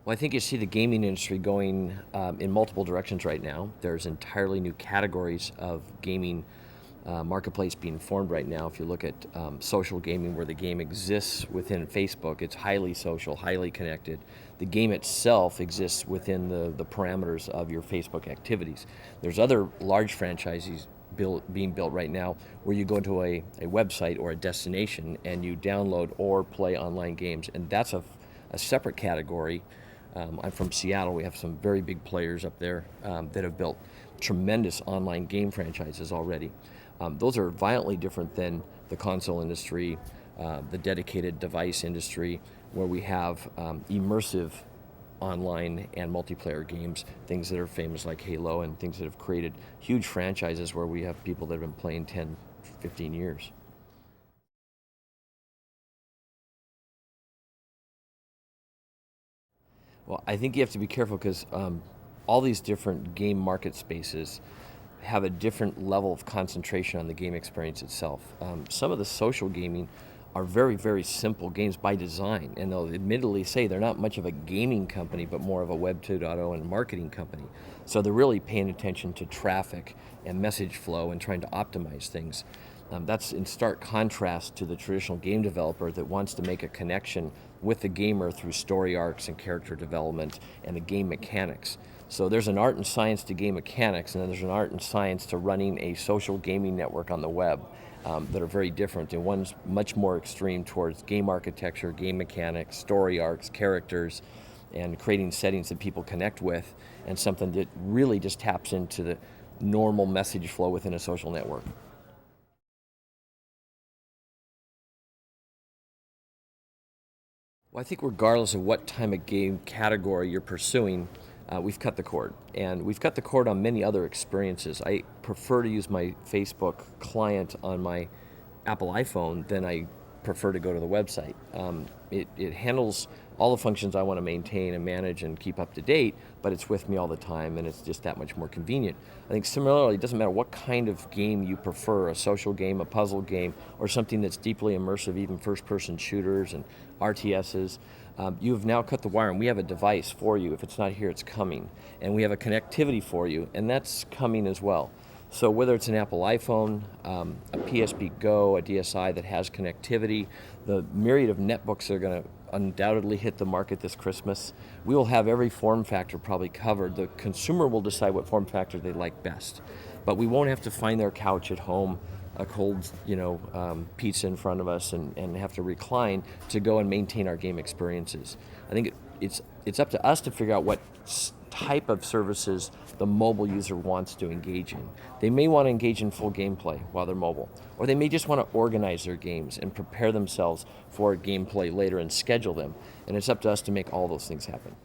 Well, I think you see the gaming industry going in multiple directions right now. There's entirely new categories of gaming marketplace being formed right now. If you look at social gaming, where the game exists within Facebook, it's highly social, highly connected. The game itself exists within the parameters of your Facebook activities. There's other large franchises being built right now where you go to a website or a destination and you download or play online games, and that's a separate category. I'm from Seattle. We have some very big players up there that have built tremendous online game franchises already. Those are violently different than the console industry, the dedicated device industry, where we have immersive online and multiplayer games, things that are famous like Halo and things that have created huge franchises where we have people that have been playing 10, 15 years. Well, I think you have to be careful because all these different game market spaces have a different level of concentration on the game experience itself. Some of the social gaming are very, very simple games by design, and they'll admittedly say they're not much of a gaming company, but more of a Web 2.0 and marketing company. So they're really paying attention to traffic and message flow and trying to optimize things. That's in stark contrast to the traditional game developer that wants to make a connection with the gamer through story arcs and character development and the game mechanics. So there's an art and science to game mechanics, and then there's an art and science to running a social gaming network on the web that are very different. And one's much more extreme towards game architecture, game mechanics, story arcs, characters, and creating settings that people connect with, and something that really just taps into the normal message flow within a social network. Well, I think regardless of what time of game category you're pursuing, we've cut the cord. And we've cut the cord on many other experiences. I prefer to use my Facebook client on my Apple iPhone than I prefer to go to the website. It handles all the functions I want to maintain and manage and keep up to date, but it's with me all the time, and it's just that much more convenient. I think similarly, it doesn't matter what kind of game you prefer, a social game, a puzzle game, or something that's deeply immersive, even first-person shooters and RTSs. You have now cut the wire, and we have a device for you. If it's not here, it's coming. And we have a connectivity for you, and that's coming as well. So whether it's an Apple iPhone, a PSP Go, a DSi that has connectivity, the myriad of netbooks that are going to undoubtedly hit the market this Christmas, we will have every form factor probably covered. The consumer will decide what form factor they like best. But we won't have to find their couch at home, a cold, pizza in front of us, and have to recline to go and maintain our game experiences. I think it's up to us to figure out what type of services the mobile user wants to engage in. They may want to engage in full gameplay while they're mobile, or they may just want to organize their games and prepare themselves for gameplay later and schedule them. And it's up to us to make all those things happen.